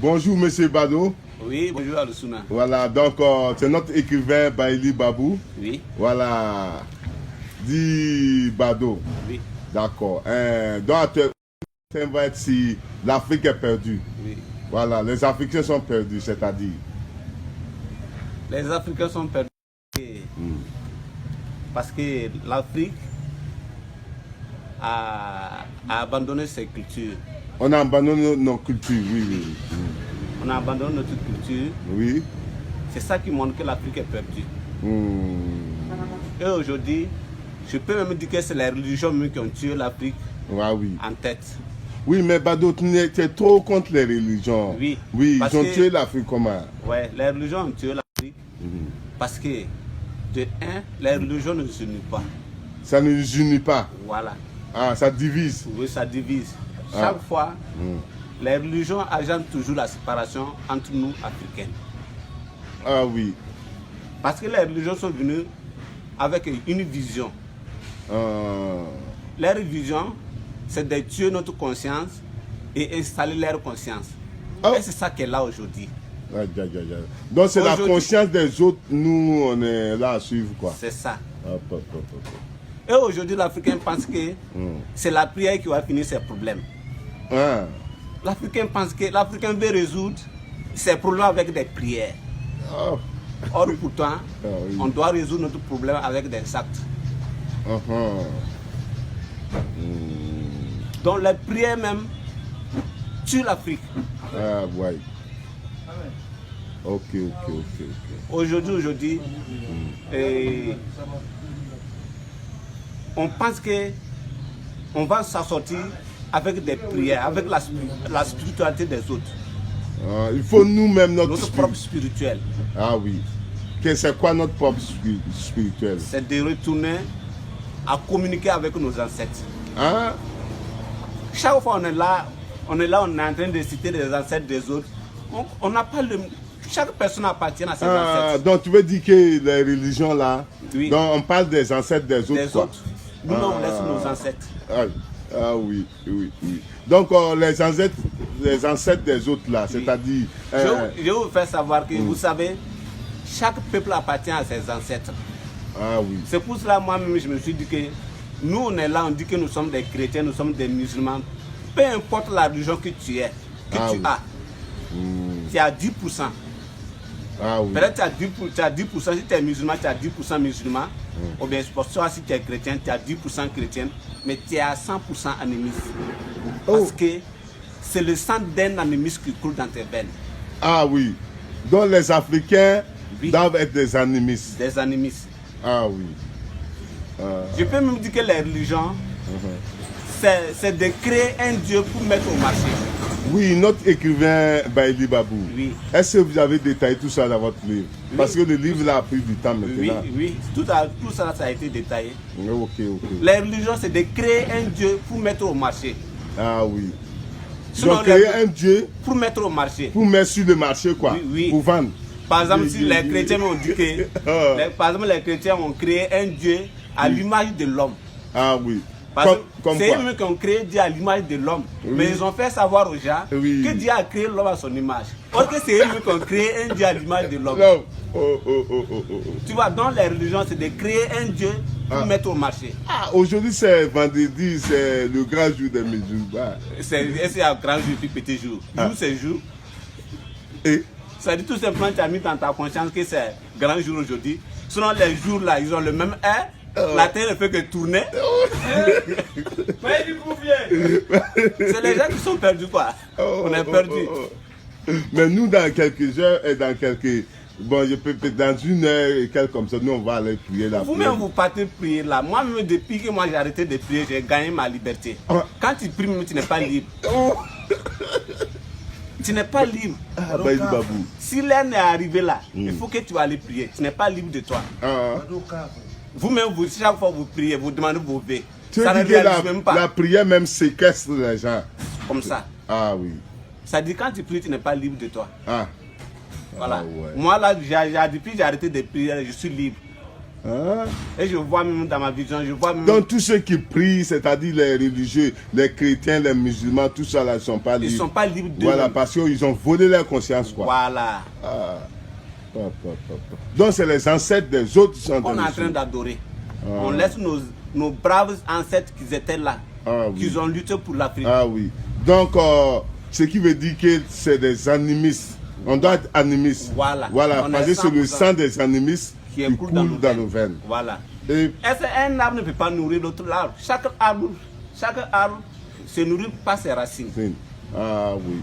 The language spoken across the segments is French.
Bonjour, monsieur Bado. Oui, bonjour Alusuna. Voilà, donc c'est notre écrivain Baïli Babou. Oui. Voilà, dit Bado. Oui. D'accord. Donc, on va être si l'Afrique est perdue. Oui. Voilà, les Africains sont perdus, c'est-à-dire. Les Africains sont perdus parce que l'Afrique a abandonné ses cultures. On a abandonné nos cultures, oui, oui. On a abandonné notre culture. Oui. C'est ça qui montre que l'Afrique est perdue. Et aujourd'hui, je peux même dire que c'est les religions qui ont tué l'Afrique oui. en tête. Oui, mais Bado, tu es trop contre les religions. Oui. Oui, ils ont tué l'Afrique comment? Oui, les religions ont tué l'Afrique parce que, de un, les religions ne se unissent pas. Ça ne nous unit pas. Voilà. Ah, ça divise. Oui, ça divise. Chaque fois, les religions agentent toujours la séparation entre nous, Africains. Ah oui. Parce que les religions sont venues avec une vision. Leur vision, c'est de tuer notre conscience et installer leur conscience. Et c'est ça qu'elle a aujourd'hui. Donc c'est la conscience des autres, nous on est là à suivre quoi. C'est ça. Et aujourd'hui l'Africain pense que c'est la prière qui va finir ses problèmes. L'Africain pense que l'Africain veut résoudre ses problèmes avec des prières. Or pourtant, on doit résoudre notre problème avec des actes. Donc les prières même tuent l'Afrique. Ouais. Ok. Aujourd'hui, on pense que on va s'en sortir avec des prières, avec la spiritualité des autres. Il faut nous-mêmes notre propre spirituel. Ah oui. C'est quoi notre propre spirituel? C'est de retourner à communiquer avec nos ancêtres. Chaque fois on est là, on est en train de citer les ancêtres des autres. On n'a pas le... Chaque personne appartient à ses ancêtres. Donc tu veux dire que les religions là, oui. Donc on parle des ancêtres des autres. Nous, on laisse nos ancêtres. Oui. Donc les ancêtres des autres là, c'est-à-dire... Je vais vous faire savoir que vous savez, chaque peuple appartient à ses ancêtres. Oui. C'est pour cela moi-même je me suis dit que nous on est là, on dit que nous sommes des chrétiens, nous sommes des musulmans. Peu importe la religion que tu es, tu as, tu as 10%. Peut-être tu as 10%, si tu es musulman, tu as 10% musulman. Ou bien si tu es chrétien, tu as 10% chrétien, mais tu es à 100% animiste. Parce que c'est le sang d'un animiste qui coule dans tes veines. Oui. Donc les Africains doivent être des animistes. Des animistes. Oui. Je peux même dire que les religions, c'est de créer un Dieu pour mettre au marché. Oui, notre écrivain Baïli Babou. Oui. Est-ce que vous avez détaillé tout ça dans votre livre? Parce que le livre là a pris du temps maintenant. Oui. Tout ça, ça a été détaillé. Ok. Les religions, c'est de créer un Dieu pour mettre au marché. Oui. Donc créer un Dieu pour mettre au marché. Pour mettre sur le marché quoi. Oui. Pour vendre. Par exemple, si les chrétiens ont dit que par exemple, les chrétiens ont créé un Dieu à l'image de l'homme. Oui. C'est eux qui ont créé Dieu à l'image de l'homme. Mais ils ont fait savoir aux gens que Dieu a créé l'homme à son image. Or que c'est eux qui ont créé un Dieu à l'image de l'homme. Tu vois, dans les religions, c'est de créer un Dieu pour mettre au marché. Aujourd'hui, c'est vendredi, c'est le grand jour des musulmans. C'est un grand jour puis petit jour. Nous, c'est jour. Ça dit tout simplement, tu as mis dans ta conscience que c'est grand jour aujourd'hui. Sinon, les jours là, ils ont le même air. La terre ne fait que tourner. C'est les gens qui sont perdus quoi. On est perdus. Mais nous dans quelques heures et dans quelques... Bon, je peux dans une heure et quelques comme ça, nous on va aller prier là. Vous-même vous partez prier là. Moi-même depuis que j'ai arrêté de prier, j'ai gagné ma liberté. Quand tu pries, tu n'es pas libre. Tu n'es pas libre. Si l'heure n'est arrivée là, il faut que tu ailles prier. Tu n'es pas libre de toi. Vous-même, chaque fois que vous priez, vous demandez vos vœux. Tu veux dire que la prière même séquestre les gens. Comme ça. Oui. Ça dit quand tu pries, tu n'es pas libre de toi. Voilà. Moi là, depuis j'ai arrêté de prier, je suis libre. Hein? Et je vois même dans ma vision, je vois même... Donc tous ceux qui prient, c'est-à-dire les religieux, les chrétiens, les musulmans, tout ça là, ils ne sont pas libres. Ils ne sont pas libres de... Voilà, parce qu'ils ont volé leur conscience, quoi. Voilà. Ah. Donc c'est les ancêtres des autres qui sont On est en train d'adorer. On laisse nos braves ancêtres qui étaient là, qui ont lutté pour l'Afrique. Ah oui. Donc, ce qui veut dire que c'est des animistes. On doit être animiste. Voilà. Voilà, parce que c'est le sang des animistes qui coule dans nos veines. Voilà. Et un arbre ne peut pas nourrir l'autre arbre. Chaque arbre se nourrit par ses racines. ah oui.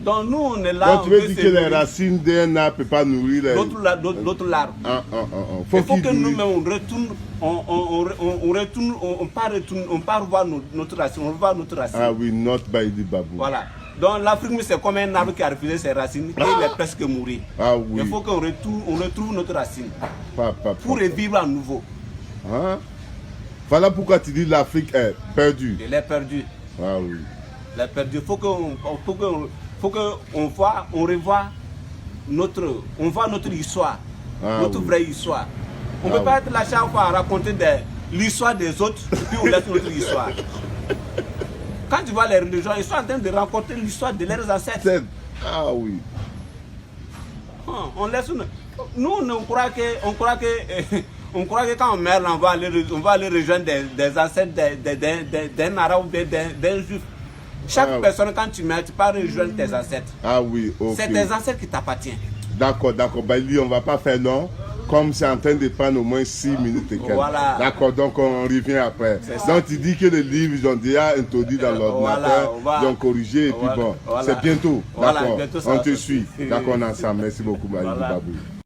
Donc nous, on est là. Donc tu veux dire que les racines d'un arbre ne peuvent pas nourrir l'autre arbre. Il faut que nous-mêmes on retourne, on part voir notre racine, on revoit notre racine. Ah oui, not by the babou. Voilà. Donc l'Afrique, c'est comme un arbre qui a refusé ses racines et il est presque mort. Ah oui. Il faut qu'on retrouve notre racine pour revivre à nouveau. Hein? Voilà pourquoi tu dis l'Afrique est perdue. Elle est perdue. Ah oui. Elle est perdue. Il faut qu'on voit, on revoit notre histoire, notre vraie histoire. On ne peut pas être là chaque fois à raconter l'histoire des autres et puis on laisse notre histoire. Quand tu vois les religions, ils sont en train de raconter l'histoire de leurs ancêtres. Ah oui. On laisse. Nous, on croit que quand on meurt, on va aller rejoindre des ancêtres d'un arabe ou d'un juif. Chaque personne, quand tu meurs, tu peux rejoindre tes ancêtres. Ah oui, ok. C'est tes ancêtres qui t'appartiennent. D'accord. Bailey, on ne va pas faire non. Comme c'est en train de prendre au moins 6 minutes et quelques. Voilà. D'accord, donc on revient après. Donc tu dis que les livres, ils ont déjà introduit dans l'ordinateur, ils ont corrigé et puis bon, c'est bientôt. D'accord, on te suit. D'accord, on est ensemble. Merci beaucoup, Bailey Babou.